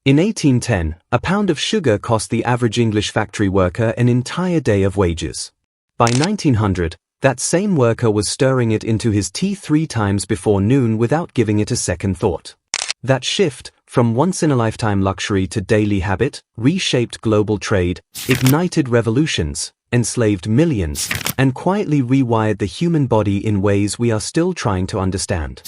In 1810, a pound of sugar cost the average English factory worker an entire day of wages. By 1900, that same worker was stirring it into his tea 3 times before noon without giving it a second thought. That shift, from once-in-a-lifetime luxury to daily habit, reshaped global trade, ignited revolutions, enslaved millions, and quietly rewired the human body in ways we are still trying to understand.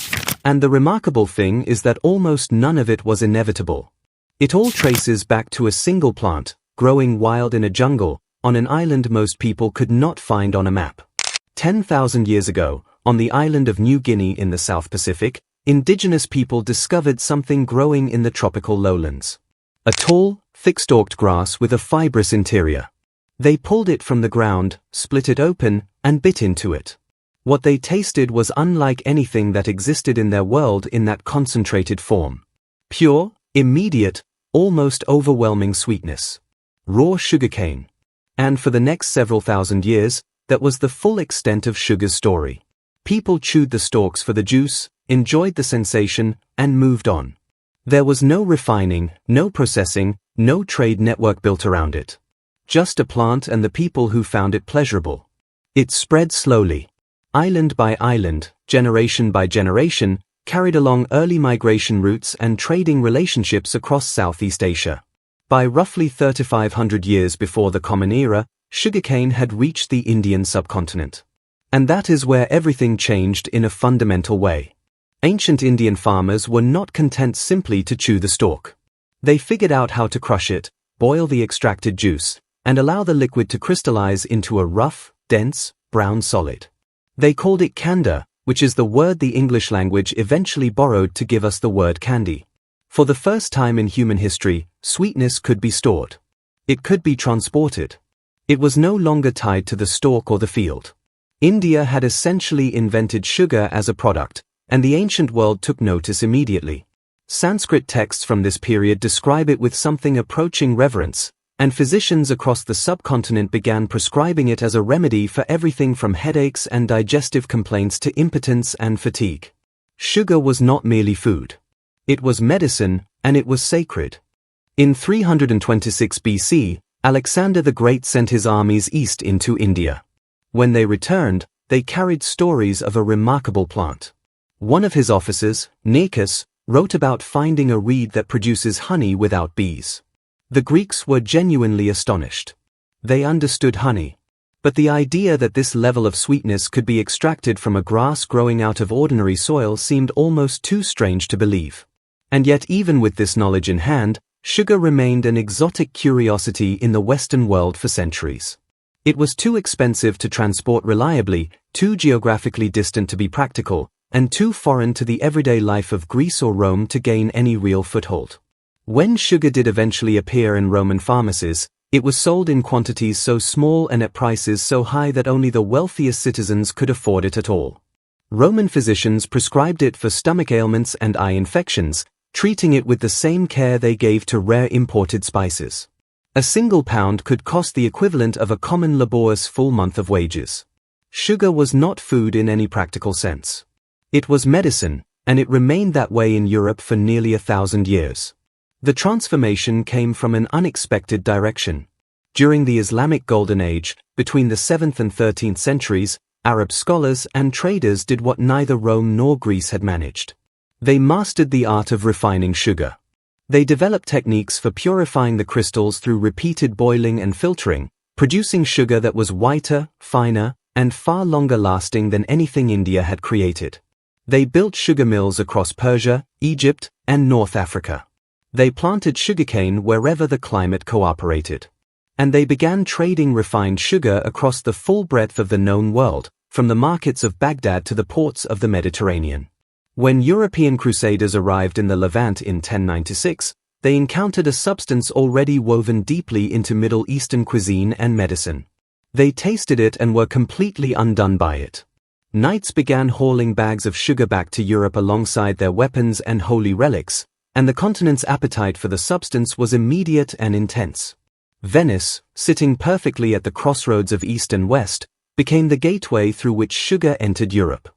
And the remarkable thing is that almost none of it was inevitable. It all traces back to a single plant, growing wild in a jungle, on an island most people could not find on a map. 10,000 years ago, on the island of New Guinea in the South Pacific, indigenous people discovered something growing in the tropical lowlands. A tall, thick-stalked grass with a fibrous interior. They pulled it from the ground, split it open, and bit into it. What they tasted was unlike anything that existed in their world in that concentrated form. Pure, immediate, almost overwhelming sweetness. Raw sugarcane. And for the next several thousand years, that was the full extent of sugar's story. People chewed the stalks for the juice, enjoyed the sensation, and moved on. There was no refining, no processing, no trade network built around it. Just a plant and the people who found it pleasurable. It spread slowly. Island by island, generation by generation, carried along early migration routes and trading relationships across Southeast Asia. By roughly 3,500 years before the Common Era, sugarcane had reached the Indian subcontinent. And that is where everything changed in a fundamental way. Ancient Indian farmers were not content simply to chew the stalk. They figured out how to crush it, boil the extracted juice, and allow the liquid to crystallize into a rough, dense, brown solid. They called it kanda, which is the word the English language eventually borrowed to give us the word candy. For the first time in human history, sweetness could be stored. It could be transported. It was no longer tied to the stalk or the field. India had essentially invented sugar as a product, and the ancient world took notice immediately. Sanskrit texts from this period describe it with something approaching reverence, and physicians across the subcontinent began prescribing it as a remedy for everything from headaches and digestive complaints to impotence and fatigue. Sugar was not merely food. It was medicine, and it was sacred. In 326 BC, Alexander the Great sent his armies east into India. When they returned, they carried stories of a remarkable plant. One of his officers, Nearchus, wrote about finding a reed that produces honey without bees. The Greeks were genuinely astonished. They understood honey. But the idea that this level of sweetness could be extracted from a grass growing out of ordinary soil seemed almost too strange to believe. And yet even with this knowledge in hand, sugar remained an exotic curiosity in the Western world for centuries. It was too expensive to transport reliably, too geographically distant to be practical, and too foreign to the everyday life of Greece or Rome to gain any real foothold. When sugar did eventually appear in Roman pharmacies, it was sold in quantities so small and at prices so high that only the wealthiest citizens could afford it at all. Roman physicians prescribed it for stomach ailments and eye infections, treating it with the same care they gave to rare imported spices. A single pound could cost the equivalent of a common laborer's full month of wages. Sugar was not food in any practical sense. It was medicine, and it remained that way in Europe for nearly 1,000 years. The transformation came from an unexpected direction. During the Islamic Golden Age, between the 7th and 13th centuries, Arab scholars and traders did what neither Rome nor Greece had managed. They mastered the art of refining sugar. They developed techniques for purifying the crystals through repeated boiling and filtering, producing sugar that was whiter, finer, and far longer lasting than anything India had created. They built sugar mills across Persia, Egypt, and North Africa. They planted sugarcane wherever the climate cooperated. And they began trading refined sugar across the full breadth of the known world, from the markets of Baghdad to the ports of the Mediterranean. When European crusaders arrived in the Levant in 1096, they encountered a substance already woven deeply into Middle Eastern cuisine and medicine. They tasted it and were completely undone by it. Knights began hauling bags of sugar back to Europe alongside their weapons and holy relics, and the continent's appetite for the substance was immediate and intense. Venice, sitting perfectly at the crossroads of East and West, became the gateway through which sugar entered Europe.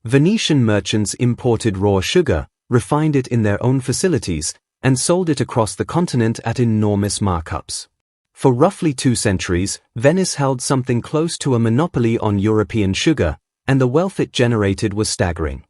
Venetian merchants imported raw sugar, refined it in their own facilities, and sold it across the continent at enormous markups. For roughly 2 centuries, Venice held something close to a monopoly on European sugar, and the wealth it generated was staggering.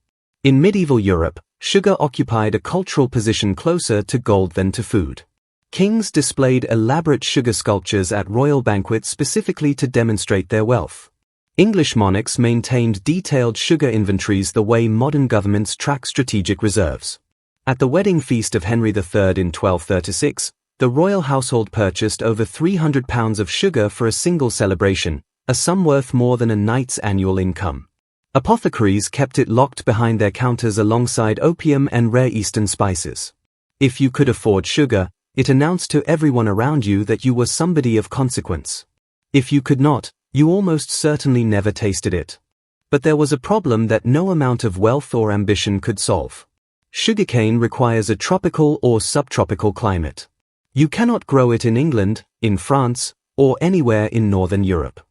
In medieval Europe, sugar occupied a cultural position closer to gold than to food. Kings displayed elaborate sugar sculptures at royal banquets specifically to demonstrate their wealth. English monarchs maintained detailed sugar inventories the way modern governments track strategic reserves. At the wedding feast of Henry III in 1236, the royal household purchased over 300 pounds of sugar for a single celebration, a sum worth more than a knight's annual income. Apothecaries kept it locked behind their counters alongside opium and rare eastern spices. If you could afford sugar, it announced to everyone around you that you were somebody of consequence. If you could not, you almost certainly never tasted it. But there was a problem that no amount of wealth or ambition could solve. Sugarcane requires a tropical or subtropical climate. You cannot grow it in England, in France, or anywhere in Northern Europe.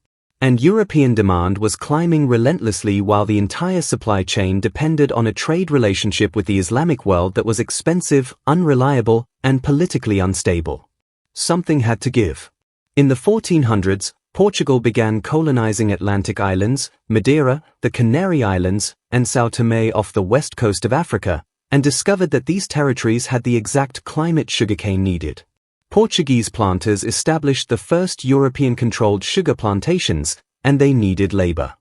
And European demand was climbing relentlessly while the entire supply chain depended on a trade relationship with the Islamic world that was expensive, unreliable, and politically unstable. Something had to give. In the 1400s, Portugal began colonizing Atlantic islands, Madeira, the Canary Islands, and São Tomé off the west coast of Africa, and discovered that these territories had the exact climate sugarcane needed. Portuguese planters established the first European-controlled sugar plantations, and they needed labor.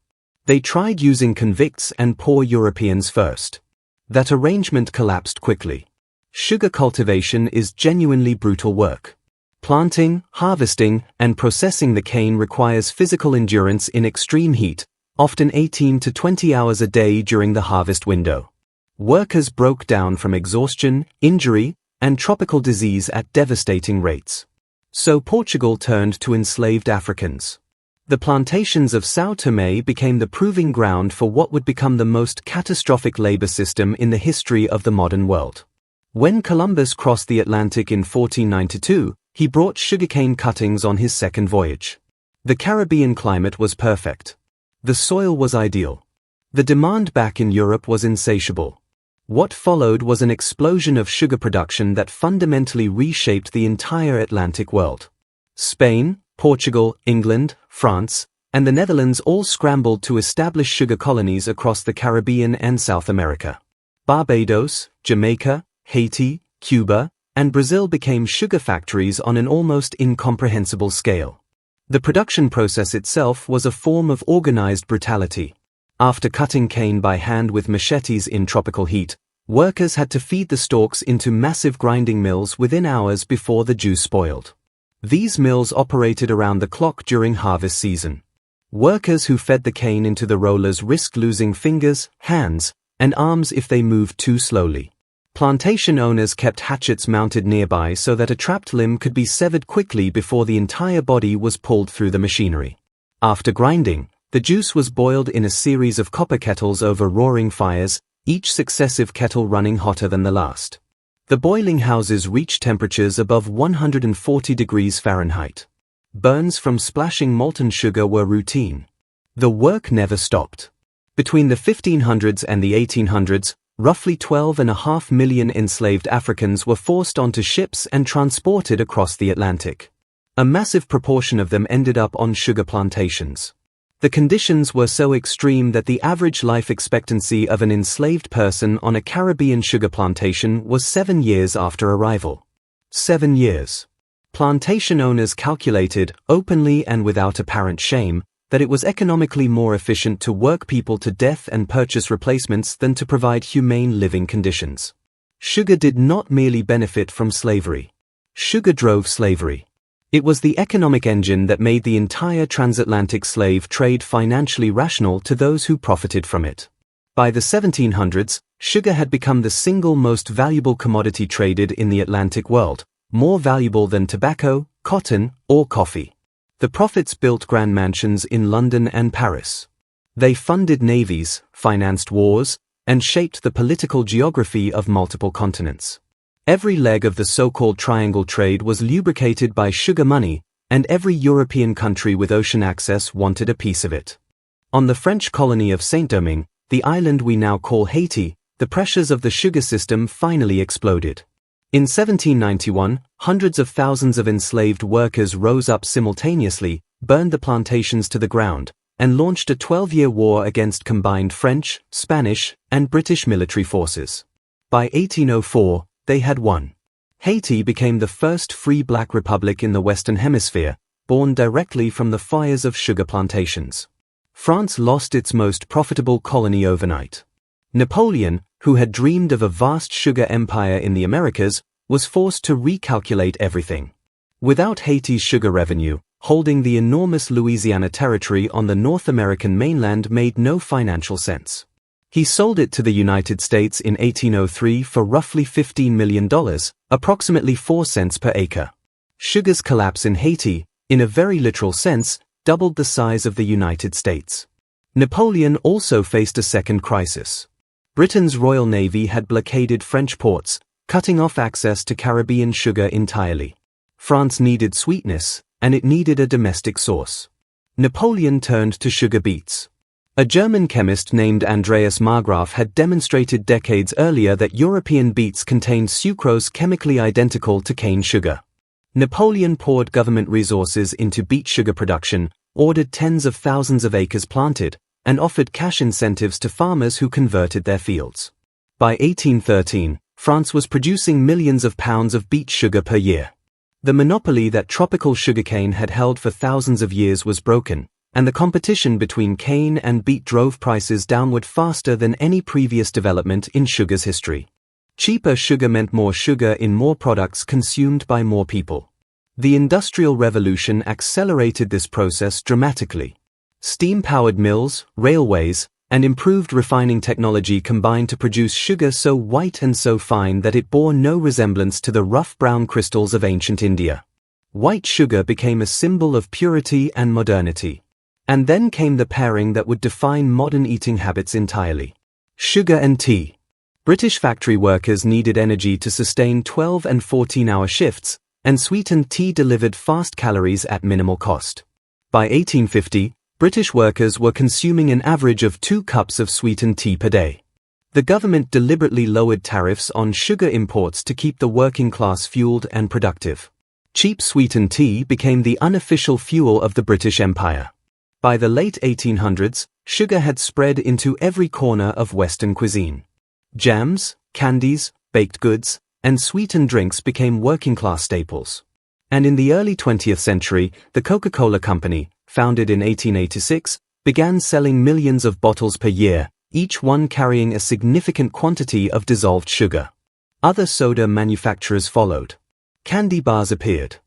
They tried using convicts and poor Europeans first. That arrangement collapsed quickly. Sugar cultivation is genuinely brutal work. Planting, harvesting, and processing the cane requires physical endurance in extreme heat, often 18 to 20 hours a day during the harvest window. Workers broke down from exhaustion, injury, and tropical disease at devastating rates. So Portugal turned to enslaved Africans. The plantations of São Tomé became the proving ground for what would become the most catastrophic labor system in the history of the modern world. When Columbus crossed the Atlantic in 1492, he brought sugarcane cuttings on his second voyage. The Caribbean climate was perfect. The soil was ideal. The demand back in Europe was insatiable. What followed was an explosion of sugar production that fundamentally reshaped the entire Atlantic world. Spain, Portugal, England, France, and the Netherlands all scrambled to establish sugar colonies across the Caribbean and South America. Barbados, Jamaica, Haiti, Cuba, and Brazil became sugar factories on an almost incomprehensible scale. The production process itself was a form of organized brutality. After cutting cane by hand with machetes in tropical heat, workers had to feed the stalks into massive grinding mills within hours before the juice spoiled. These mills operated around the clock during harvest season. Workers who fed the cane into the rollers risked losing fingers, hands, and arms if they moved too slowly. Plantation owners kept hatchets mounted nearby so that a trapped limb could be severed quickly before the entire body was pulled through the machinery. After grinding, the juice was boiled in a series of copper kettles over roaring fires, each successive kettle running hotter than the last. The boiling houses reached temperatures above 140 degrees Fahrenheit. Burns from splashing molten sugar were routine. The work never stopped. Between the 1500s and the 1800s, roughly 12.5 million enslaved Africans were forced onto ships and transported across the Atlantic. A massive proportion of them ended up on sugar plantations. The conditions were so extreme that the average life expectancy of an enslaved person on a Caribbean sugar plantation was 7 years after arrival. 7 years. Plantation owners calculated, openly and without apparent shame, that it was economically more efficient to work people to death and purchase replacements than to provide humane living conditions. Sugar did not merely benefit from slavery. Sugar drove slavery. It was the economic engine that made the entire transatlantic slave trade financially rational to those who profited from it. By the 1700s, sugar had become the single most valuable commodity traded in the Atlantic world, more valuable than tobacco, cotton, or coffee. The profits built grand mansions in London and Paris. They funded navies, financed wars, and shaped the political geography of multiple continents. Every leg of the so-called triangle trade was lubricated by sugar money, and every European country with ocean access wanted a piece of it. On the French colony of Saint-Domingue, the island we now call Haiti, the pressures of the sugar system finally exploded. In 1791, hundreds of thousands of enslaved workers rose up simultaneously, burned the plantations to the ground, and launched a 12-year war against combined French, Spanish, and British military forces. By 1804, they had won. Haiti became the first free black republic in the Western Hemisphere, born directly from the fires of sugar plantations. France lost its most profitable colony overnight. Napoleon, who had dreamed of a vast sugar empire in the Americas, was forced to recalculate everything. Without Haiti's sugar revenue, holding the enormous Louisiana territory on the North American mainland made no financial sense. He sold it to the United States in 1803 for roughly $15 million, approximately 4 cents per acre. Sugar's collapse in Haiti, in a very literal sense, doubled the size of the United States. Napoleon also faced a second crisis. Britain's Royal Navy had blockaded French ports, cutting off access to Caribbean sugar entirely. France needed sweetness, and it needed a domestic source. Napoleon turned to sugar beets. A German chemist named Andreas Marggraf had demonstrated decades earlier that European beets contained sucrose chemically identical to cane sugar. Napoleon poured government resources into beet sugar production, ordered tens of thousands of acres planted, and offered cash incentives to farmers who converted their fields. By 1813, France was producing millions of pounds of beet sugar per year. The monopoly that tropical sugarcane had held for thousands of years was broken, and the competition between cane and beet drove prices downward faster than any previous development in sugar's history. Cheaper sugar meant more sugar in more products consumed by more people. The Industrial Revolution accelerated this process dramatically. Steam-powered mills, railways, and improved refining technology combined to produce sugar so white and so fine that it bore no resemblance to the rough brown crystals of ancient India. White sugar became a symbol of purity and modernity. And then came the pairing that would define modern eating habits entirely. Sugar and tea. British factory workers needed energy to sustain 12- and 14-hour shifts, and sweetened tea delivered fast calories at minimal cost. By 1850, British workers were consuming an average of 2 cups of sweetened tea per day. The government deliberately lowered tariffs on sugar imports to keep the working class fueled and productive. Cheap sweetened tea became the unofficial fuel of the British Empire. By the late 1800s, sugar had spread into every corner of Western cuisine. Jams, candies, baked goods, and sweetened drinks became working-class staples. And in the early 20th century, the Coca-Cola Company, founded in 1886, began selling millions of bottles per year, each one carrying a significant quantity of dissolved sugar. Other soda manufacturers followed. Candy bars appeared.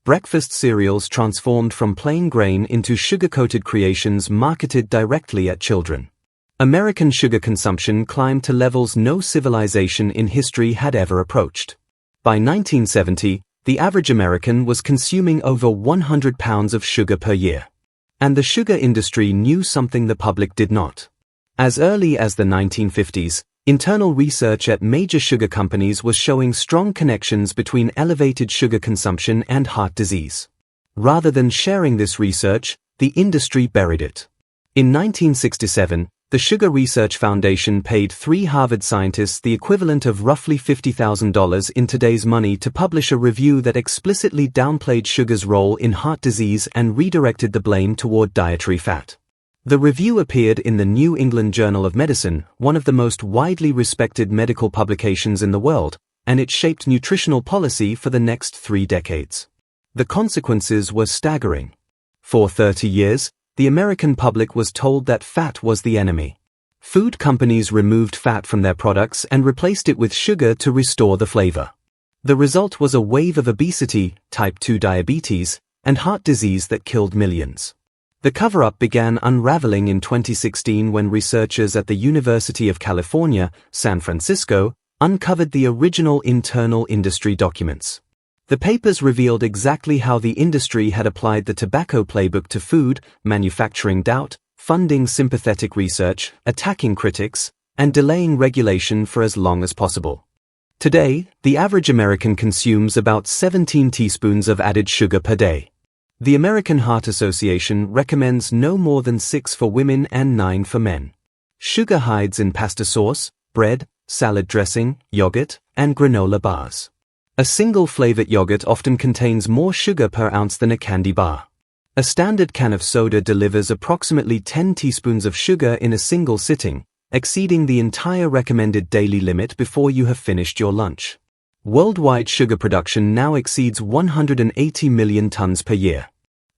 Breakfast cereals transformed from plain grain into sugar-coated creations marketed directly at children. American sugar consumption climbed to levels no civilization in history had ever approached. By 1970, the average American was consuming over 100 pounds of sugar per year. And the sugar industry knew something the public did not. As early as the 1950s, internal research at major sugar companies was showing strong connections between elevated sugar consumption and heart disease. Rather than sharing this research, the industry buried it. In 1967, the Sugar Research Foundation paid 3 Harvard scientists the equivalent of roughly $50,000 in today's money to publish a review that explicitly downplayed sugar's role in heart disease and redirected the blame toward dietary fat. The review appeared in the New England Journal of Medicine, one of the most widely respected medical publications in the world, and it shaped nutritional policy for the next 3 decades. The consequences were staggering. For 30 years, the American public was told that fat was the enemy. Food companies removed fat from their products and replaced it with sugar to restore the flavor. The result was a wave of obesity, type 2 diabetes, and heart disease that killed millions. The cover-up began unraveling in 2016 when researchers at the University of California, San Francisco, uncovered the original internal industry documents. The papers revealed exactly how the industry had applied the tobacco playbook to food, manufacturing doubt, funding sympathetic research, attacking critics, and delaying regulation for as long as possible. Today, the average American consumes about 17 teaspoons of added sugar per day. The American Heart Association recommends no more than 6 for women and 9 for men. Sugar hides in pasta sauce, bread, salad dressing, yogurt, and granola bars. A single flavored yogurt often contains more sugar per ounce than a candy bar. A standard can of soda delivers approximately 10 teaspoons of sugar in a single sitting, exceeding the entire recommended daily limit before you have finished your lunch. Worldwide sugar production now exceeds 180 million tons per year.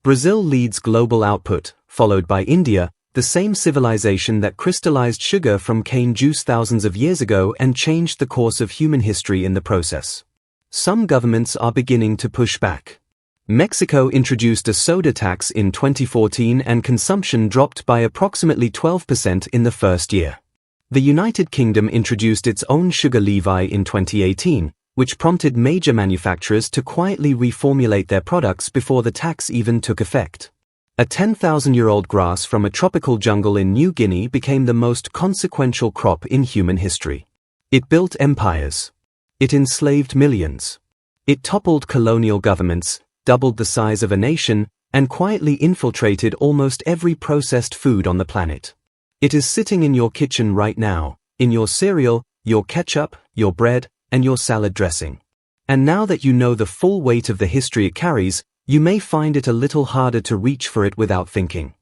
Brazil leads global output, followed by India, the same civilization that crystallized sugar from cane juice thousands of years ago and changed the course of human history in the process. Some governments are beginning to push back. Mexico introduced a soda tax in 2014 and consumption dropped by approximately 12% in the first year. The United Kingdom introduced its own sugar levy in 2018, which prompted major manufacturers to quietly reformulate their products before the tax even took effect. A 10,000-year-old grass from a tropical jungle in New Guinea became the most consequential crop in human history. It built empires. It enslaved millions. It toppled colonial governments, doubled the size of a nation, and quietly infiltrated almost every processed food on the planet. It is sitting in your kitchen right now, in your cereal, your ketchup, your bread, and your salad dressing. And now that you know the full weight of the history it carries, you may find it a little harder to reach for it without thinking.